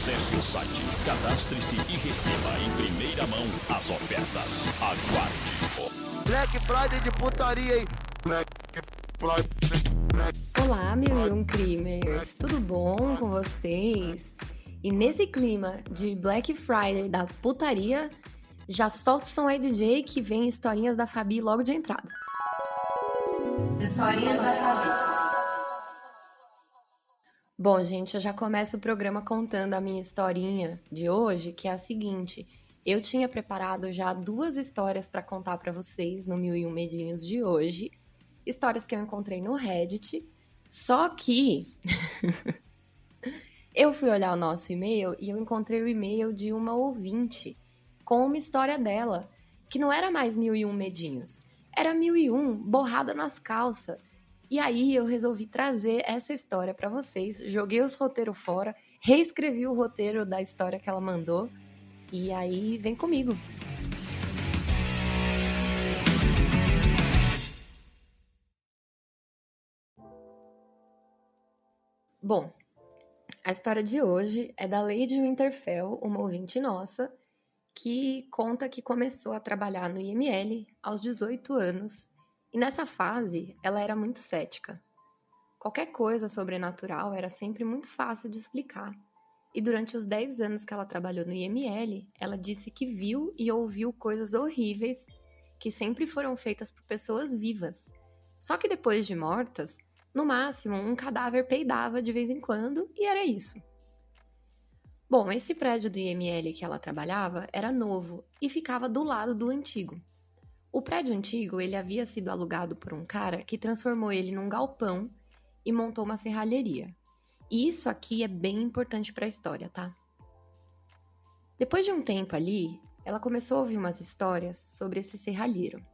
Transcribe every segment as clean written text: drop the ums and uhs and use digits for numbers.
Acesse o site, cadastre-se e receba em primeira mão as ofertas. Aguarde. Black Friday de putaria, hein? Black Friday. Olá, 1001 Crimers! Tudo bom com vocês? E nesse clima de Black Friday da putaria, já solta o som aí, DJ, que vem historinhas da Fabi logo de entrada. Historinhas da Fabi. Bom, gente, eu já começo o programa contando a minha historinha de hoje, que é a seguinte. Eu tinha preparado já 2 histórias para contar para vocês no 1001 Medinhos de hoje. Histórias que eu encontrei no Reddit. Só que eu fui olhar o nosso e-mail e eu encontrei o e-mail de uma ouvinte com uma história dela, que não era mais 1001 Medinhos. Era 1001 borrada nas calças. E aí eu resolvi trazer essa história para vocês. Joguei os roteiros fora, reescrevi o roteiro da história que ela mandou. E aí vem comigo. Bom, a história de hoje é da Lady Winterfell, uma ouvinte nossa, que conta que começou a trabalhar no IML aos 18 anos. E nessa fase, ela era muito cética. Qualquer coisa sobrenatural era sempre muito fácil de explicar. E durante os 10 anos que ela trabalhou no IML, ela disse que viu e ouviu coisas horríveis que sempre foram feitas por pessoas vivas. Só que depois de mortas, no máximo, um cadáver peidava de vez em quando e era isso. Bom, esse prédio do IML que ela trabalhava era novo e ficava do lado do antigo. O prédio antigo ele havia sido alugado por um cara que transformou ele num galpão e montou uma serralheria. E isso aqui é bem importante para a história, tá? Depois de um tempo ali, ela começou a ouvir umas histórias sobre esse serralheiro.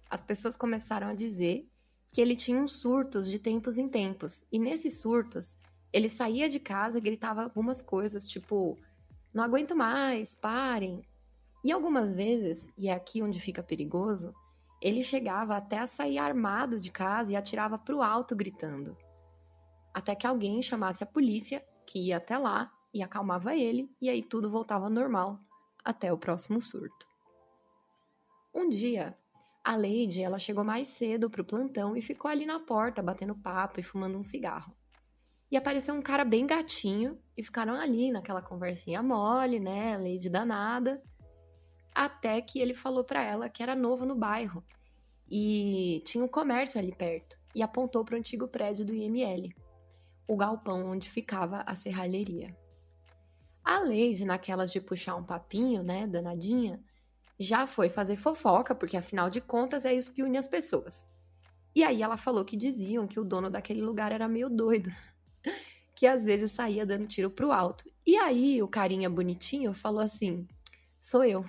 As pessoas começaram a dizer que ele tinha uns surtos de tempos em tempos. E nesses surtos, ele saía de casa e gritava algumas coisas, tipo, não aguento mais, parem. E algumas vezes, e é aqui onde fica perigoso, ele chegava até a sair armado de casa e atirava pro alto gritando. Até que alguém chamasse a polícia, que ia até lá e acalmava ele, e aí tudo voltava ao normal, até o próximo surto. Um dia, a Lady ela chegou mais cedo pro plantão e ficou ali na porta, batendo papo e fumando um cigarro. E apareceu um cara bem gatinho, e ficaram ali naquela conversinha mole, né, Lady danada, até que ele falou pra ela que era novo no bairro, e tinha um comércio ali perto, e apontou pro antigo prédio do IML. O galpão onde ficava a serralheria. A Lady, naquelas de puxar um papinho, né, danadinha, já foi fazer fofoca, porque afinal de contas é isso que une as pessoas. E aí ela falou que diziam que o dono daquele lugar era meio doido, que às vezes saía dando tiro pro alto. E aí o carinha bonitinho falou assim, sou eu.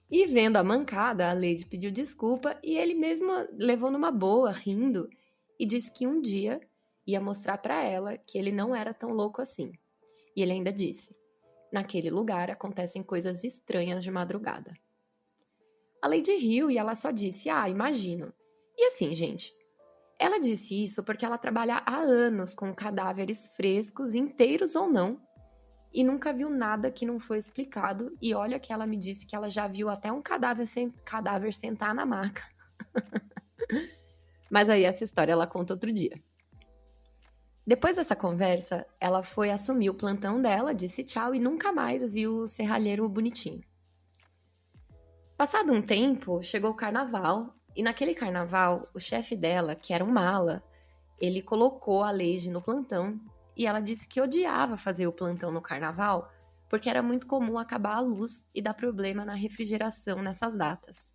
E vendo a mancada, a Lady pediu desculpa e ele mesmo levou numa boa, rindo, e disse que um dia ia mostrar pra ela que ele não era tão louco assim. E ele ainda disse, naquele lugar acontecem coisas estranhas de madrugada. A Lady riu e ela só disse, imagino. E assim, gente, ela disse isso porque ela trabalha há anos com cadáveres frescos, inteiros ou não, e nunca viu nada que não foi explicado. E olha que ela me disse que ela já viu até um cadáver sentar na maca. Mas aí essa história ela conta outro dia. Depois dessa conversa, ela foi assumir o plantão dela, disse tchau e nunca mais viu o serralheiro bonitinho. Passado um tempo, chegou o carnaval e naquele carnaval, o chefe dela, que era um mala, ele colocou a Lady no plantão e ela disse que odiava fazer o plantão no carnaval porque era muito comum acabar a luz e dar problema na refrigeração nessas datas.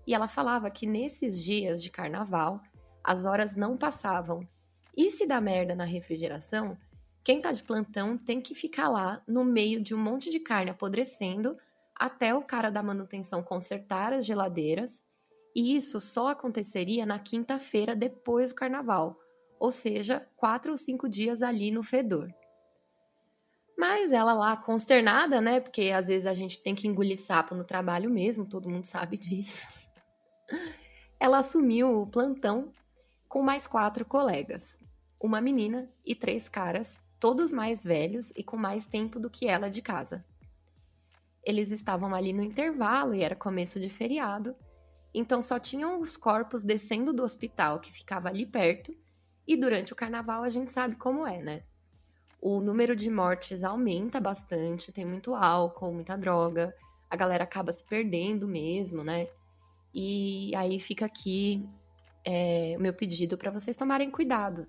E ela falava que nesses dias de carnaval, as horas não passavam. E se dá merda na refrigeração, quem tá de plantão tem que ficar lá no meio de um monte de carne apodrecendo até o cara da manutenção consertar as geladeiras. E isso só aconteceria na quinta-feira depois do carnaval. Ou seja, 4 ou 5 dias ali no fedor. Mas ela lá consternada, né? Porque às vezes a gente tem que engolir sapo no trabalho mesmo, todo mundo sabe disso. Ela assumiu o plantão com mais 4 colegas, uma menina e 3 caras, todos mais velhos e com mais tempo do que ela de casa. Eles estavam ali no intervalo e era começo de feriado, então só tinham os corpos descendo do hospital que ficava ali perto, e durante o carnaval a gente sabe como é, né? O número de mortes aumenta bastante, tem muito álcool, muita droga, a galera acaba se perdendo mesmo, né? E aí fica aqui o meu pedido para vocês tomarem cuidado,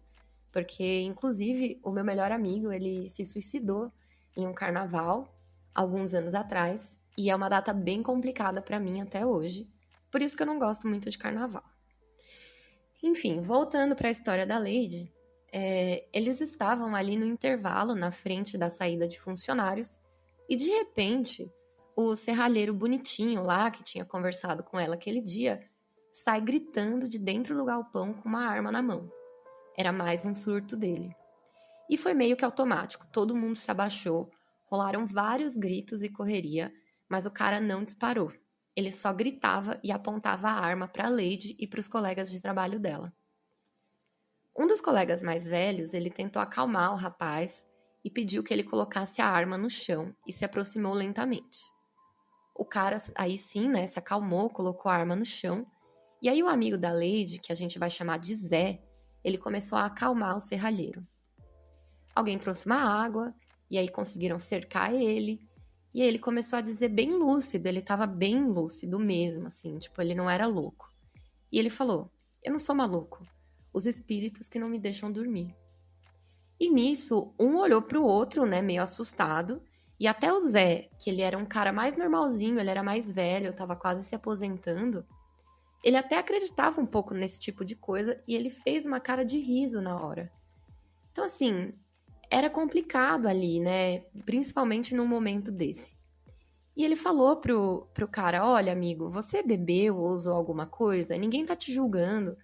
porque inclusive o meu melhor amigo, ele se suicidou em um carnaval alguns anos atrás, e é uma data bem complicada para mim até hoje, por isso que eu não gosto muito de carnaval. Enfim, voltando para a história da Lady, eles estavam ali no intervalo, na frente da saída de funcionários, e de repente, o serralheiro bonitinho lá, que tinha conversado com ela aquele dia, sai gritando de dentro do galpão com uma arma na mão. Era mais um surto dele. E foi meio que automático, todo mundo se abaixou, rolaram vários gritos e correria, mas o cara não disparou. Ele só gritava e apontava a arma para a Lady e para os colegas de trabalho dela. Um dos colegas mais velhos, ele tentou acalmar o rapaz e pediu que ele colocasse a arma no chão e se aproximou lentamente. O cara, aí sim, né, se acalmou, colocou a arma no chão, e aí o amigo da Lady, que a gente vai chamar de Zé, ele começou a acalmar o serralheiro. Alguém trouxe uma água, e aí conseguiram cercar ele, e aí ele começou a dizer bem lúcido, ele tava bem lúcido mesmo, assim, tipo, ele não era louco. E ele falou, eu não sou maluco, os espíritos que não me deixam dormir. E nisso, um olhou pro outro, né, meio assustado, e até o Zé, que ele era um cara mais normalzinho, ele era mais velho, tava quase se aposentando, ele até acreditava um pouco nesse tipo de coisa, e ele fez uma cara de riso na hora. Então, assim, era complicado ali, né? Principalmente num momento desse. E ele falou pro cara, olha, amigo, você bebeu ou usou alguma coisa? Ninguém tá te julgando,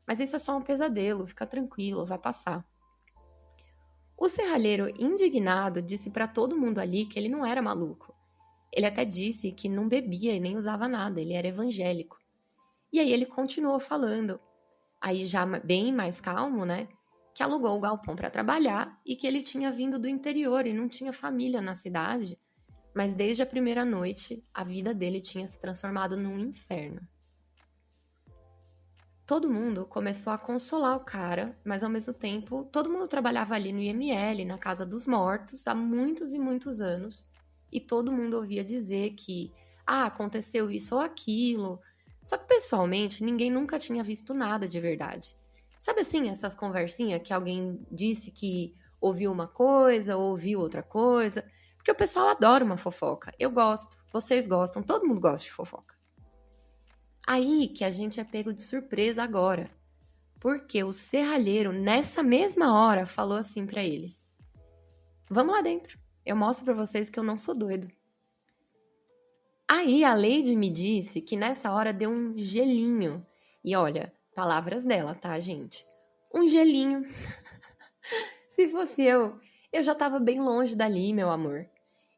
mas isso é só um pesadelo, fica tranquilo, vai passar. O serralheiro, indignado, disse pra todo mundo ali que ele não era maluco. Ele até disse que não bebia e nem usava nada, ele era evangélico. E aí ele continuou falando, aí já bem mais calmo, né? Que alugou o galpão para trabalhar e que ele tinha vindo do interior e não tinha família na cidade, mas desde a primeira noite a vida dele tinha se transformado num inferno. Todo mundo começou a consolar o cara, mas ao mesmo tempo todo mundo trabalhava ali no IML, na Casa dos Mortos, há muitos e muitos anos, e todo mundo ouvia dizer que aconteceu isso ou aquilo, só que pessoalmente ninguém nunca tinha visto nada de verdade. Sabe assim, essas conversinhas que alguém disse que ouviu uma coisa ou ouviu outra coisa? Porque o pessoal adora uma fofoca. Eu gosto, vocês gostam, todo mundo gosta de fofoca. Aí que a gente é pego de surpresa agora. Porque o serralheiro, nessa mesma hora, falou assim pra eles. Vamos lá dentro, eu mostro pra vocês que eu não sou doido. Aí a Lady me disse que nessa hora deu um gelinho. E olha, palavras dela, tá, gente? Um gelinho. Se fosse eu já tava bem longe dali, meu amor.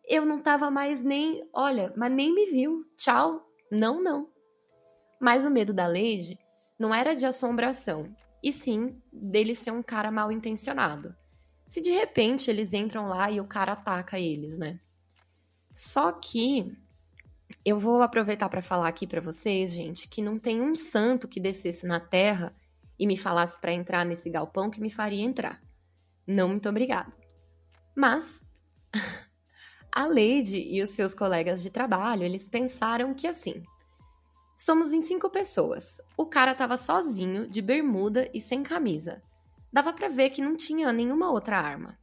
Eu não tava mais nem... Olha, mas nem me viu. Tchau. Não, não. Mas o medo da Lady não era de assombração, e sim dele ser um cara mal intencionado. Se de repente eles entram lá e o cara ataca eles, né? Só que... Eu vou aproveitar para falar aqui para vocês, gente, que não tem um santo que descesse na terra e me falasse para entrar nesse galpão que me faria entrar. Não, muito obrigada. Mas a Lady e os seus colegas de trabalho, eles pensaram que assim, somos em 5 pessoas. O cara tava sozinho, de bermuda e sem camisa. Dava para ver que não tinha nenhuma outra arma.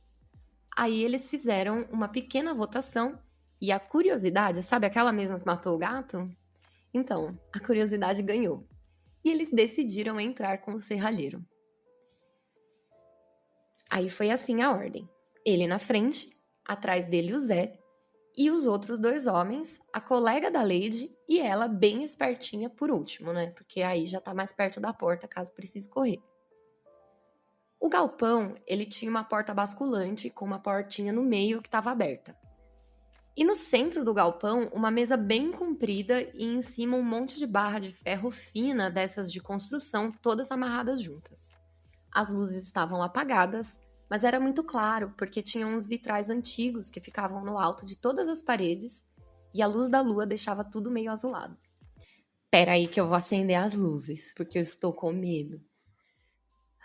Aí eles fizeram uma pequena votação. E a curiosidade, sabe aquela mesma que matou o gato? Então, a curiosidade ganhou. E eles decidiram entrar com o serralheiro. Aí foi assim a ordem. Ele na frente, atrás dele o Zé, e os outros 2 homens, a colega da Lady e ela bem espertinha por último, né? Porque aí já tá mais perto da porta, caso precise correr. O galpão, ele tinha uma porta basculante com uma portinha no meio que estava aberta. E no centro do galpão, uma mesa bem comprida e em cima um monte de barra de ferro fina dessas de construção, todas amarradas juntas. As luzes estavam apagadas, Mas era muito claro, porque tinha uns vitrais antigos que ficavam no alto de todas as paredes e a luz da lua deixava tudo meio azulado. Pera aí que eu vou acender as luzes, porque eu estou com medo.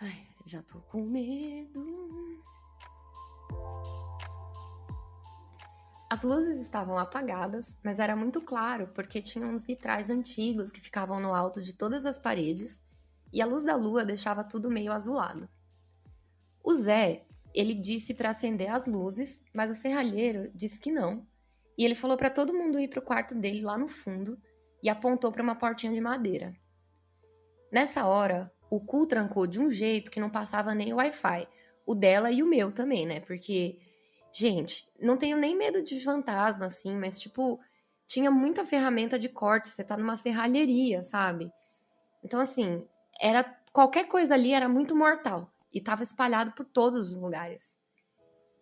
Ai, já tô com medo. As luzes estavam apagadas, mas era muito claro porque tinha uns vitrais antigos que ficavam no alto de todas as paredes e a luz da lua deixava tudo meio azulado. O Zé, ele disse para acender as luzes, mas o serralheiro disse que não. E ele falou para todo mundo ir para o quarto dele lá no fundo e apontou para uma portinha de madeira. Nessa hora, o cu trancou de um jeito que não passava nem o Wi-Fi. O dela e o meu também, né? Porque, gente, não tenho nem medo de fantasma, assim, mas, tipo, tinha muita ferramenta de corte. Você tá numa serralheria, sabe? Então, assim, qualquer coisa ali era muito mortal. E tava espalhado por todos os lugares.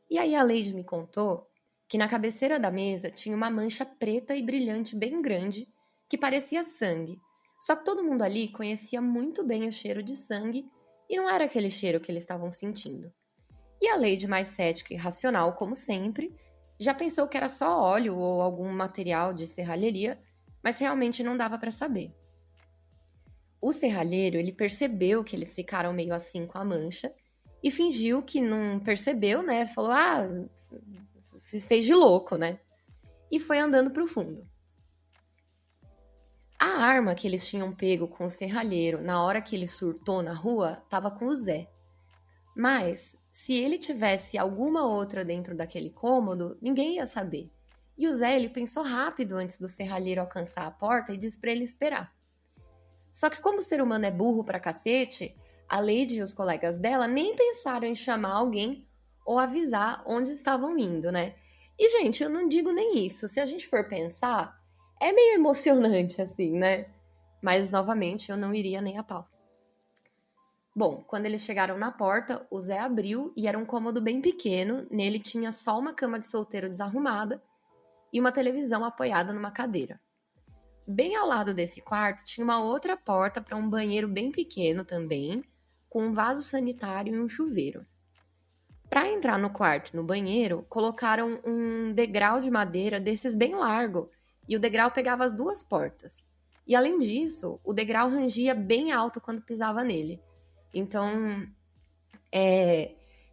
E aí a Lady me contou que na cabeceira da mesa tinha uma mancha preta e brilhante bem grande que parecia sangue. Só que todo mundo ali conhecia muito bem o cheiro de sangue e não era aquele cheiro que eles estavam sentindo. E a Lady, mais cética e racional, como sempre, já pensou que era só óleo ou algum material de serralheria, mas realmente não dava para saber. O serralheiro, ele percebeu que eles ficaram meio assim com a mancha e fingiu que não percebeu, né? Falou, se fez de louco, né? E foi andando pro fundo. A arma que eles tinham pego com o serralheiro na hora que ele surtou na rua estava com o Zé. Mas, se ele tivesse alguma outra dentro daquele cômodo, ninguém ia saber. E o Zé, ele pensou rápido antes do serralheiro alcançar a porta e disse pra ele esperar. Só que como o ser humano é burro pra cacete, a Lady e os colegas dela nem pensaram em chamar alguém ou avisar onde estavam indo, né? E, gente, eu não digo nem isso. Se a gente for pensar, é meio emocionante, assim, né? Mas, novamente, eu não iria nem a pau. Bom, quando eles chegaram na porta, o Zé abriu e era um cômodo bem pequeno. Nele tinha só uma cama de solteiro desarrumada e uma televisão apoiada numa cadeira. Bem ao lado desse quarto tinha uma outra porta para um banheiro bem pequeno também, com um vaso sanitário e um chuveiro. Para entrar no quarto e no banheiro, colocaram um degrau de madeira desses bem largo, e o degrau pegava as duas portas. E além disso, o degrau rangia bem alto quando pisava nele. Então,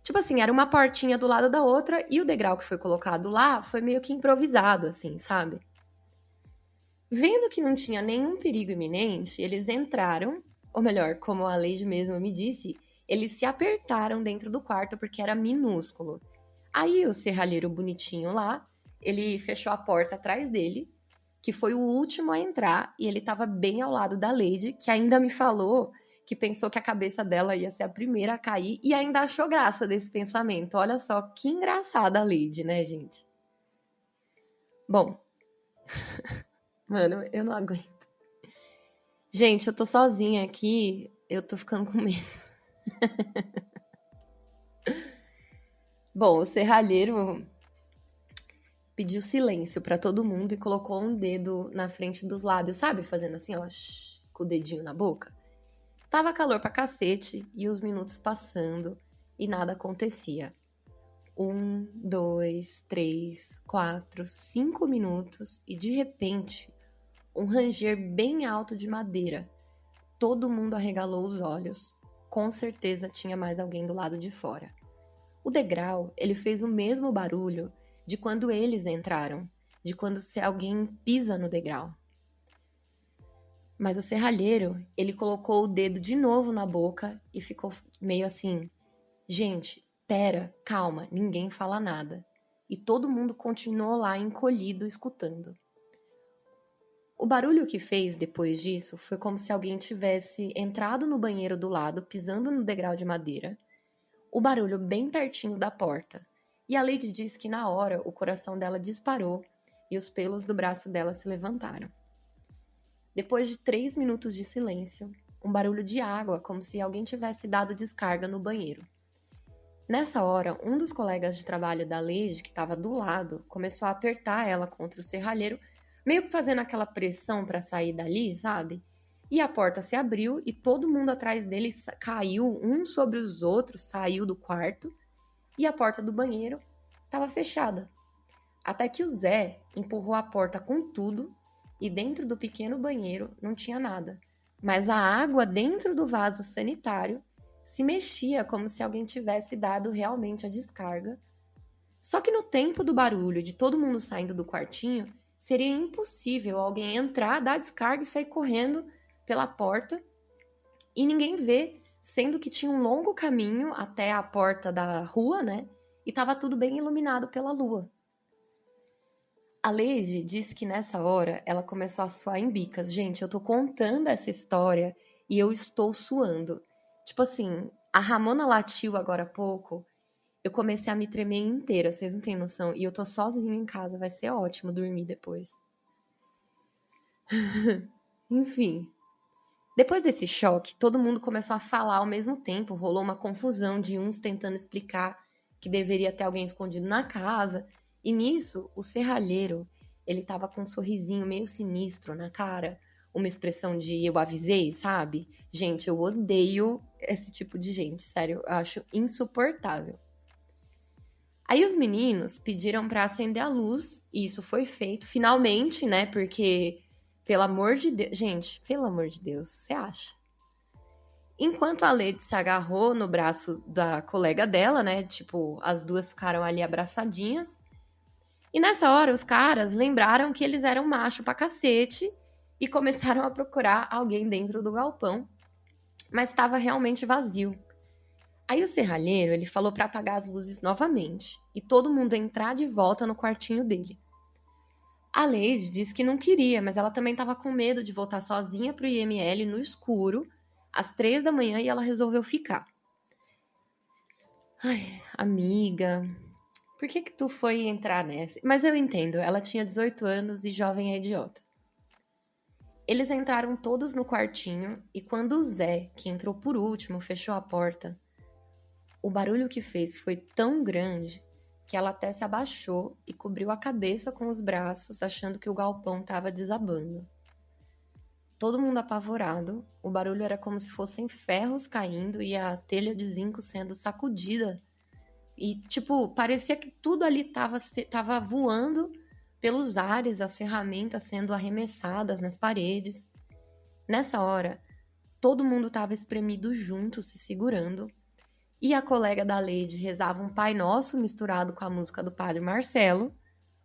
tipo assim, era uma portinha do lado da outra e o degrau que foi colocado lá foi meio que improvisado, assim, sabe? Vendo que não tinha nenhum perigo iminente, eles entraram, ou melhor, como a Lady mesmo me disse, eles se apertaram dentro do quarto porque era minúsculo. Aí o serralheiro bonitinho lá, ele fechou a porta atrás dele, que foi o último a entrar, e ele estava bem ao lado da Lady, que ainda me falou que pensou que a cabeça dela ia ser a primeira a cair e ainda achou graça desse pensamento. Olha só que engraçada a Lady, né, gente? Bom, mano, eu não aguento. Gente, eu tô sozinha aqui, eu tô ficando com medo. Bom, o serralheiro pediu silêncio pra todo mundo e colocou um dedo na frente dos lábios, sabe? Fazendo assim, ó, com o dedinho na boca. Tava calor pra cacete e os minutos passando e nada acontecia. 1, 2, 3, 4, 5 minutos e de repente, um ranger bem alto de madeira. Todo mundo arregalou os olhos. Com certeza tinha mais alguém do lado de fora. O degrau, ele fez o mesmo barulho de quando eles entraram, de quando se alguém pisa no degrau. Mas o serralheiro, ele colocou o dedo de novo na boca e ficou meio assim, gente, pera, calma, ninguém fala nada. E todo mundo continuou lá encolhido, escutando. O barulho que fez depois disso foi como se alguém tivesse entrado no banheiro do lado, pisando no degrau de madeira. O barulho bem pertinho da porta. E a Lady disse que na hora o coração dela disparou e os pelos do braço dela se levantaram. Depois de 3 minutos de silêncio, um barulho de água, como se alguém tivesse dado descarga no banheiro. Nessa hora, um dos colegas de trabalho da Lady, que estava do lado, começou a apertar ela contra o serralheiro, meio que fazendo aquela pressão para sair dali, sabe? E a porta se abriu e todo mundo atrás dele caiu, um sobre os outros, saiu do quarto. e a porta do banheiro estava fechada. Até que o Zé empurrou a porta com tudo e dentro do pequeno banheiro não tinha nada. Mas a água dentro do vaso sanitário se mexia como se alguém tivesse dado realmente a descarga. Só que no tempo do barulho de todo mundo saindo do quartinho, seria impossível alguém entrar, dar descarga e sair correndo pela porta e ninguém ver, sendo que tinha um longo caminho até a porta da rua, né? E estava tudo bem iluminado pela lua. A Leide disse que nessa hora ela começou a suar em bicas. Gente, eu tô contando essa história e eu estou suando. Tipo assim, a Ramona latiu agora há pouco, eu comecei a me tremer inteira, vocês não têm noção. E eu tô sozinha em casa, vai ser ótimo dormir depois. Enfim. Depois desse choque, todo mundo começou a falar ao mesmo tempo. Rolou uma confusão de uns tentando explicar que deveria ter alguém escondido na casa. E nisso, o serralheiro, ele tava com um sorrisinho meio sinistro na cara. Uma expressão de eu avisei, sabe? Gente, eu odeio esse tipo de gente, sério. Eu acho insuportável. Aí os meninos pediram pra acender a luz, e isso foi feito, finalmente, né? Porque, pelo amor de Deus... Gente, pelo amor de Deus, você acha? Enquanto a Lady se agarrou no braço da colega dela, né? Tipo, as duas ficaram ali abraçadinhas. E nessa hora, os caras lembraram que eles eram macho pra cacete e começaram a procurar alguém dentro do galpão, mas estava realmente vazio. Aí o serralheiro, ele falou pra apagar as luzes novamente e todo mundo entrar de volta no quartinho dele. A Lady disse que não queria, mas ela também estava com medo de voltar sozinha pro IML no escuro, às 3 da manhã, e ela resolveu ficar. Ai, amiga, por que tu foi entrar nessa? Mas eu entendo, ela tinha 18 anos e jovem é idiota. Eles entraram todos no quartinho e quando o Zé, que entrou por último, fechou a porta, o barulho que fez foi tão grande que ela até se abaixou e cobriu a cabeça com os braços, achando que o galpão estava desabando. Todo mundo apavorado, o barulho era como se fossem ferros caindo e a telha de zinco sendo sacudida. E, tipo, parecia que tudo ali tava voando pelos ares, as ferramentas sendo arremessadas nas paredes. Nessa hora, todo mundo estava espremido junto, se segurando. E a colega da Lady rezava um Pai Nosso misturado com a música do Padre Marcelo.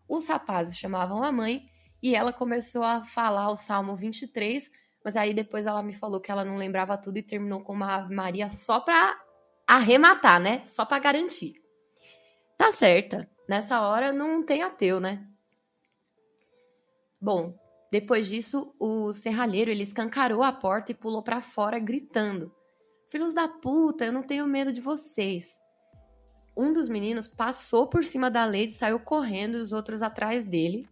Os rapazes chamavam a mãe e ela começou a falar o Salmo 23, mas aí depois ela me falou que ela não lembrava tudo e terminou com uma Ave Maria só pra arrematar, né? Só pra garantir. Tá certa. Nessa hora não tem ateu, né? Bom, depois disso, o serralheiro ele escancarou a porta e pulou pra fora gritando: "Filhos da puta, eu não tenho medo de vocês." Um dos meninos passou por cima da Lady, saiu correndo e os outros atrás dele.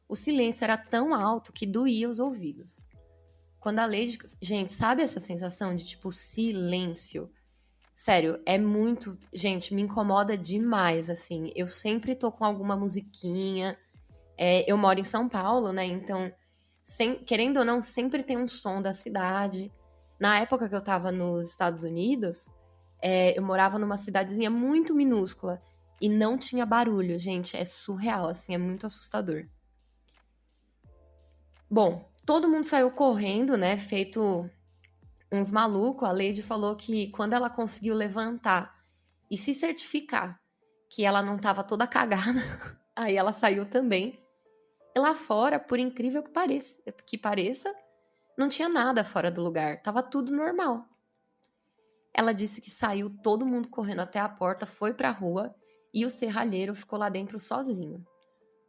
O silêncio era tão alto que doía os ouvidos. Quando a Lady... Gente, sabe essa sensação de, tipo, silêncio? Sério, é muito... Gente, me incomoda demais, assim. Eu sempre tô com alguma musiquinha. Eu moro em São Paulo, né? Então, querendo ou não, sempre tem um som da cidade. Na época que eu tava nos Estados Unidos, eu morava numa cidadezinha muito minúscula e não tinha barulho, gente. É surreal, assim, é muito assustador. Bom, todo mundo saiu correndo, né? Feito uns malucos. A Lady falou que quando ela conseguiu levantar e se certificar que ela não tava toda cagada, aí ela saiu também. E lá fora, por incrível que pareça, não tinha nada fora do lugar, tava tudo normal. Ela disse que saiu todo mundo correndo até a porta, foi pra rua e o serralheiro ficou lá dentro sozinho.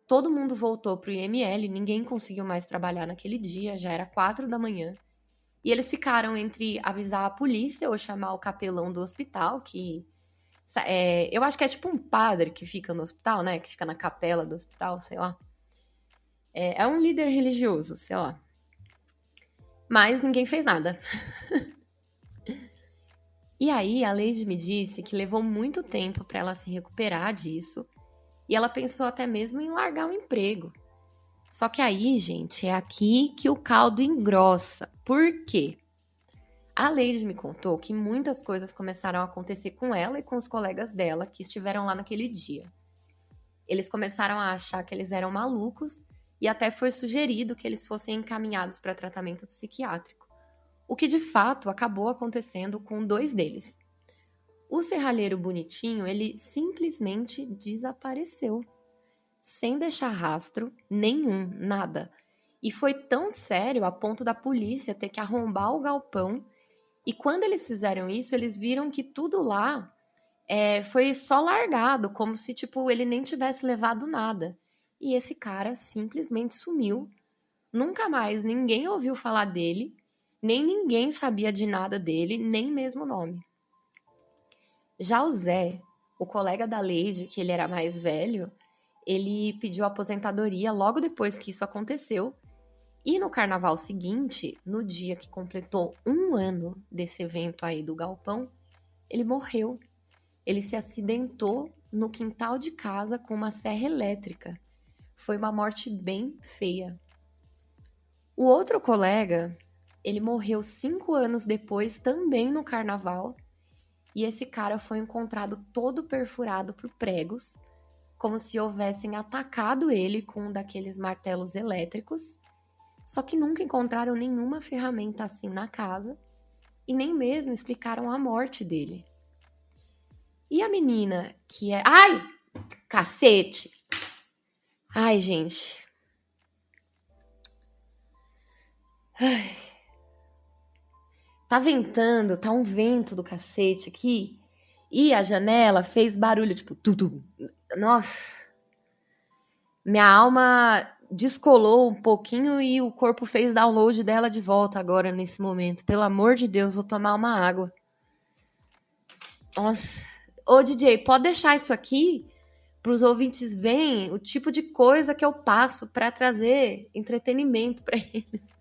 Todo mundo voltou pro IML, ninguém conseguiu mais trabalhar naquele dia, já era 4 da manhã. E eles ficaram entre avisar a polícia ou chamar o capelão do hospital, que eu acho que é tipo um padre que fica no hospital, né? Que fica na capela do hospital, sei lá. É um líder religioso, sei lá. Mas ninguém fez nada. E aí, a Lady me disse que levou muito tempo para ela se recuperar disso. E ela pensou até mesmo em largar o emprego. Só que aí, gente, é aqui que o caldo engrossa. Por quê? A Lady me contou que muitas coisas começaram a acontecer com ela e com os colegas dela que estiveram lá naquele dia. Eles começaram a achar que eles eram malucos e até foi sugerido que eles fossem encaminhados para tratamento psiquiátrico, o que de fato acabou acontecendo com 2 deles. O serralheiro bonitinho, ele simplesmente desapareceu, sem deixar rastro nenhum, nada. E foi tão sério a ponto da polícia ter que arrombar o galpão. E quando eles fizeram isso, eles viram que tudo lá foi só largado, como se tipo ele nem tivesse levado nada. E esse cara simplesmente sumiu. Nunca mais ninguém ouviu falar dele, nem ninguém sabia de nada dele, nem mesmo o nome. Já o Zé, o colega da Lady, que ele era mais velho, ele pediu aposentadoria logo depois que isso aconteceu. E no carnaval seguinte, no dia que completou 1 ano desse evento aí do galpão, ele morreu. Ele se acidentou no quintal de casa com uma serra elétrica. Foi uma morte bem feia. O outro colega, ele morreu 5 anos depois, também no carnaval. E esse cara foi encontrado todo perfurado por pregos, como se houvessem atacado ele com um daqueles martelos elétricos. Só que nunca encontraram nenhuma ferramenta assim na casa e nem mesmo explicaram a morte dele. E a menina que é... Ai! Cacete! Ai, gente. Ai. Tá ventando, tá um vento do cacete aqui. E a janela fez barulho, tipo... Tudo. Nossa. Minha alma descolou um pouquinho e o corpo fez download dela de volta agora, nesse momento. Pelo amor de Deus, vou tomar uma água. Nossa. Ô, DJ, pode deixar isso aqui para os ouvintes verem o tipo de coisa que eu passo para trazer entretenimento para eles.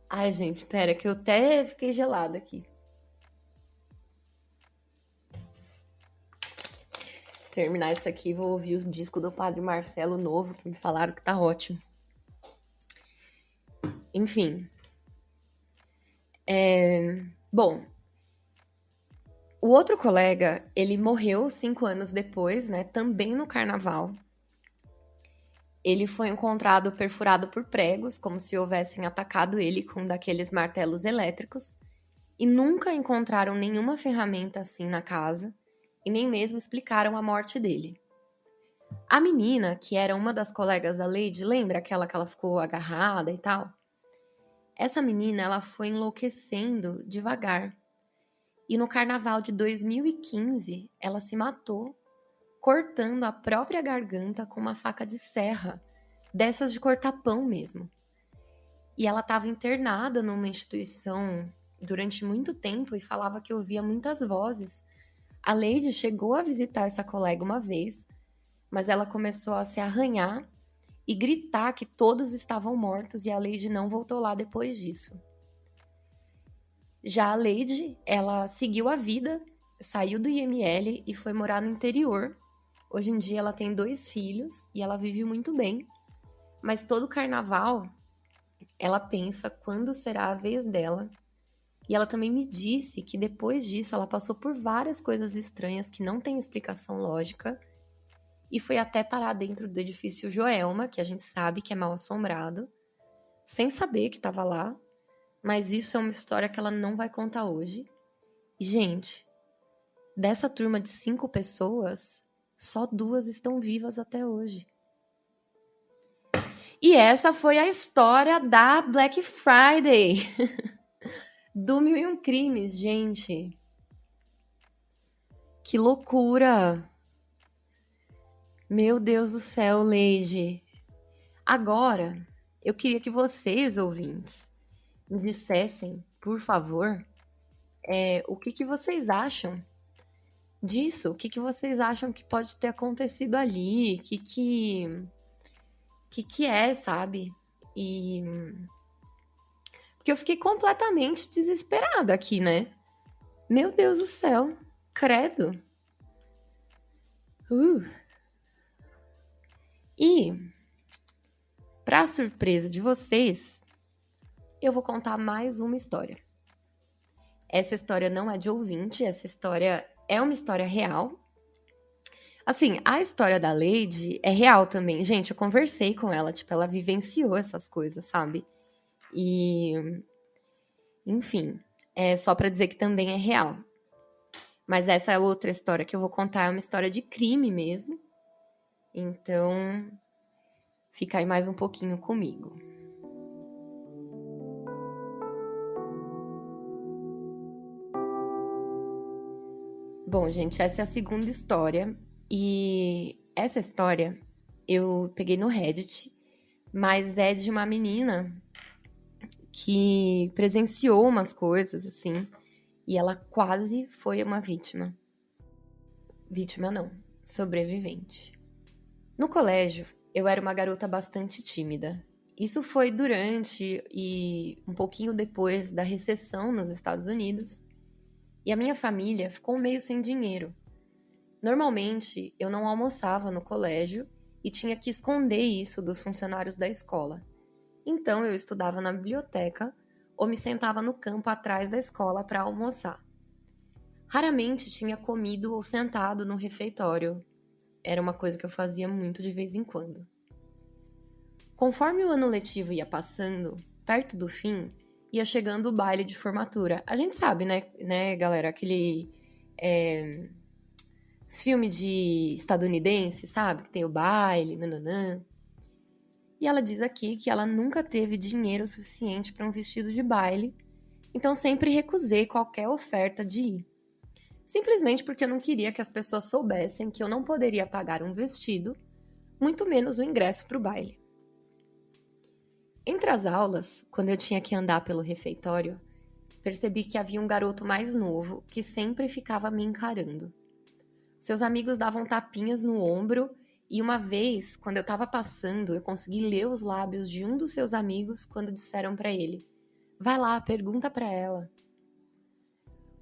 Ai, gente, pera, que eu até fiquei gelada aqui. Terminar isso aqui, vou ouvir o disco do Padre Marcelo novo, que me falaram que tá ótimo. Enfim. Bom, o outro colega, ele morreu 5 anos depois, né? Também no carnaval. Ele foi encontrado perfurado por pregos, como se houvessem atacado ele com daqueles martelos elétricos. E nunca encontraram nenhuma ferramenta assim na casa. E nem mesmo explicaram a morte dele. A menina, que era uma das colegas da Lady, lembra aquela que ela ficou agarrada e tal? Essa menina, ela foi enlouquecendo devagar. E no carnaval de 2015, ela se matou, cortando a própria garganta com uma faca de serra, dessas de cortar pão mesmo. E ela estava internada numa instituição durante muito tempo e falava que ouvia muitas vozes. A Lady chegou a visitar essa colega uma vez, mas ela começou a se arranhar e gritar que todos estavam mortos e a Lady não voltou lá depois disso. Já a Lady, ela seguiu a vida, saiu do IML e foi morar no interior. Hoje em dia ela tem 2 filhos e ela vive muito bem, mas todo carnaval ela pensa quando será a vez dela. E ela também me disse que depois disso ela passou por várias coisas estranhas que não têm explicação lógica e foi até parar dentro do edifício Joelma, que a gente sabe que é mal assombrado, sem saber que estava lá, mas isso é uma história que ela não vai contar hoje. E, gente, dessa turma de 5 pessoas, só 2 estão vivas até hoje. E essa foi a história da Black Friday. Do 1001 Crimes, gente. Que loucura. Meu Deus do céu, Lady. Agora, eu queria que vocês, ouvintes, me dissessem, por favor, o que vocês acham disso? O que vocês acham que pode ter acontecido ali? O que é, sabe? E... porque eu fiquei completamente desesperada aqui, né? Meu Deus do céu. Credo. E, pra surpresa de vocês, eu vou contar mais uma história. Essa história não é de ouvinte, essa história é uma história real. Assim, a história da Lady é real também. Gente, eu conversei com ela, tipo, ela vivenciou essas coisas, sabe? E, enfim, é só pra dizer que também é real. Mas essa outra história que eu vou contar é uma história de crime mesmo. Então, fica aí mais um pouquinho comigo. Bom, gente, essa é a segunda história. E essa história eu peguei no Reddit, mas é de uma menina que presenciou umas coisas, assim, e ela quase foi uma vítima. Vítima não, sobrevivente. No colégio, eu era uma garota bastante tímida. Isso foi durante e um pouquinho depois da recessão nos Estados Unidos, e a minha família ficou meio sem dinheiro. Normalmente, eu não almoçava no colégio e tinha que esconder isso dos funcionários da escola. Então, eu estudava na biblioteca ou me sentava no campo atrás da escola para almoçar. Raramente tinha comido ou sentado no refeitório. Era uma coisa que eu fazia muito de vez em quando. Conforme o ano letivo ia passando, perto do fim, ia chegando o baile de formatura. A gente sabe, né, galera? Aquele filme de estadunidense, sabe? Que tem o baile, nananã. E ela diz aqui que ela nunca teve dinheiro suficiente para um vestido de baile, então sempre recusei qualquer oferta de ir. Simplesmente porque eu não queria que as pessoas soubessem que eu não poderia pagar um vestido, muito menos o ingresso para o baile. Entre as aulas, quando eu tinha que andar pelo refeitório, percebi que havia um garoto mais novo que sempre ficava me encarando. Seus amigos davam tapinhas no ombro e uma vez, quando eu estava passando, eu consegui ler os lábios de um dos seus amigos quando disseram para ele: "Vai lá, pergunta para ela."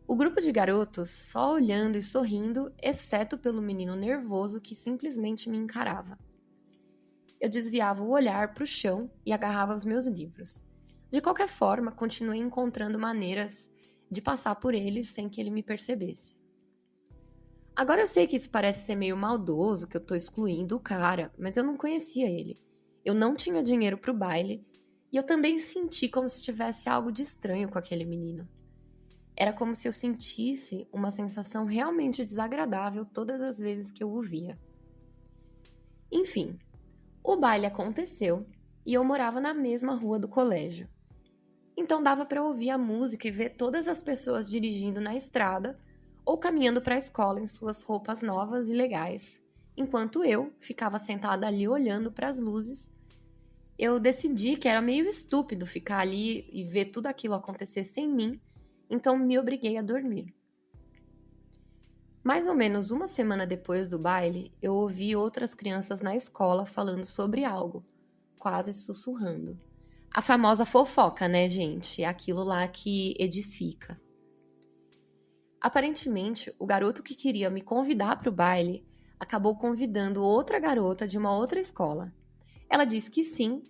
O grupo de garotos só olhando e sorrindo, exceto pelo menino nervoso que simplesmente me encarava. Eu desviava o olhar para o chão e agarrava os meus livros. De qualquer forma, continuei encontrando maneiras de passar por ele sem que ele me percebesse. Agora eu sei que isso parece ser meio maldoso, que eu tô excluindo o cara, mas eu não conhecia ele. Eu não tinha dinheiro pro baile e eu também senti como se tivesse algo de estranho com aquele menino. Era como se eu sentisse uma sensação realmente desagradável todas as vezes que eu o via. Enfim, o baile aconteceu e eu morava na mesma rua do colégio. Então dava para ouvir a música e ver todas as pessoas dirigindo na estrada ou caminhando para a escola em suas roupas novas e legais, enquanto eu ficava sentada ali olhando para as luzes. Eu decidi que era meio estúpido ficar ali e ver tudo aquilo acontecer sem mim, então me obriguei a dormir. Mais ou menos uma semana depois do baile, eu ouvi outras crianças na escola falando sobre algo, quase sussurrando. A famosa fofoca, né, gente? É aquilo lá que edifica. Aparentemente, o garoto que queria me convidar para o baile acabou convidando outra garota de uma outra escola. Ela disse que sim,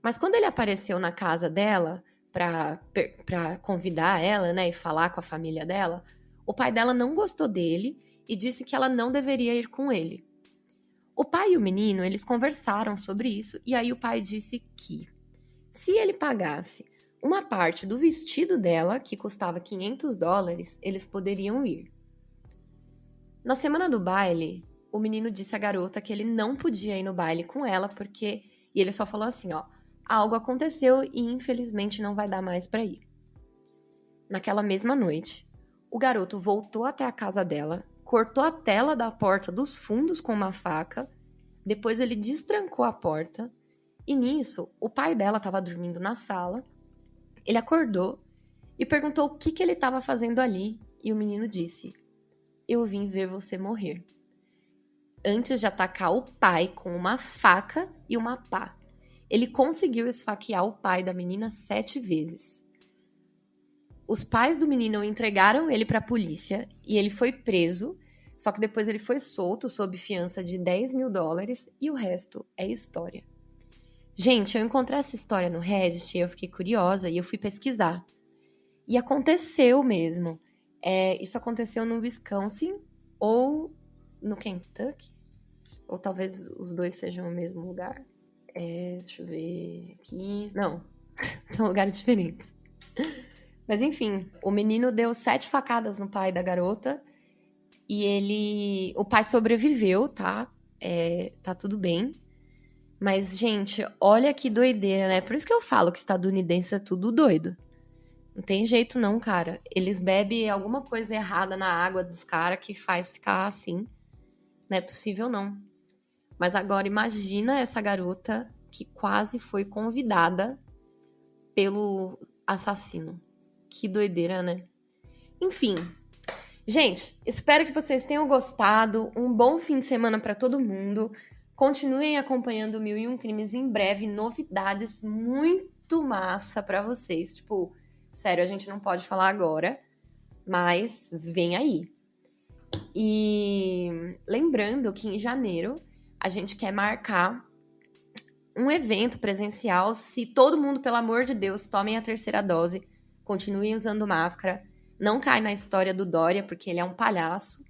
mas quando ele apareceu na casa dela para convidar ela, né, e falar com a família dela, o pai dela não gostou dele e disse que ela não deveria ir com ele. O pai e o menino, eles conversaram sobre isso e aí o pai disse que, se ele pagasse uma parte do vestido dela, que custava $500, eles poderiam ir. Na semana do baile, o menino disse à garota que ele não podia ir no baile com ela porque... E ele só falou assim, ó, algo aconteceu e infelizmente não vai dar mais pra ir. Naquela mesma noite, o garoto voltou até a casa dela, cortou a tela da porta dos fundos com uma faca, depois ele destrancou a porta e nisso, o pai dela estava dormindo na sala. Ele acordou e perguntou o que ele estava fazendo ali e o menino disse: "Eu vim ver você morrer." Antes de atacar o pai com uma faca e uma pá. Ele conseguiu esfaquear o pai da menina 7 vezes. Os pais do menino entregaram ele para a polícia e ele foi preso, só que depois ele foi solto sob fiança de $10.000 e o resto é história. Gente, eu encontrei essa história no Reddit e eu fiquei curiosa e eu fui pesquisar. E aconteceu mesmo. Isso aconteceu no Wisconsin ou no Kentucky? Ou talvez os dois sejam o mesmo lugar. Deixa eu ver aqui. Não, são lugares diferentes. Mas enfim, o menino deu 7 facadas no pai da garota e o pai sobreviveu, tá? Tá tudo bem. Mas, gente, olha que doideira, né? Por isso que eu falo que estadunidense é tudo doido. Não tem jeito não, cara. Eles bebem alguma coisa errada na água dos caras que faz ficar assim. Não é possível, não. Mas agora imagina essa garota que quase foi convidada pelo assassino. Que doideira, né? Enfim. Gente, espero que vocês tenham gostado. Um bom fim de semana pra todo mundo. Continuem acompanhando 1001 Crimes em breve. Novidades muito massa pra vocês. Tipo, sério, a gente não pode falar agora, mas vem aí. E lembrando que em janeiro a gente quer marcar um evento presencial. Se todo mundo, pelo amor de Deus, tomem a terceira dose, continuem usando máscara, não cai na história do Dória, porque ele é um palhaço.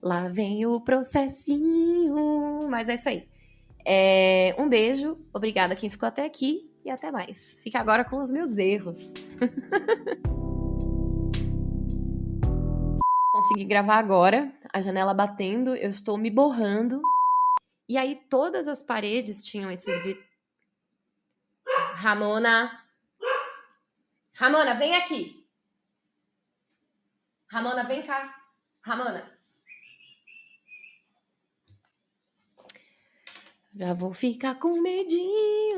Lá vem o processinho. Mas é isso aí. Um beijo, obrigada a quem ficou até aqui e até mais. Fica agora com os meus erros. Consegui gravar agora, a janela batendo, eu estou me borrando. E aí todas as paredes tinham esses Ramona, vem aqui. Ramona, vem cá. Ramona. Já vou ficar com medinho.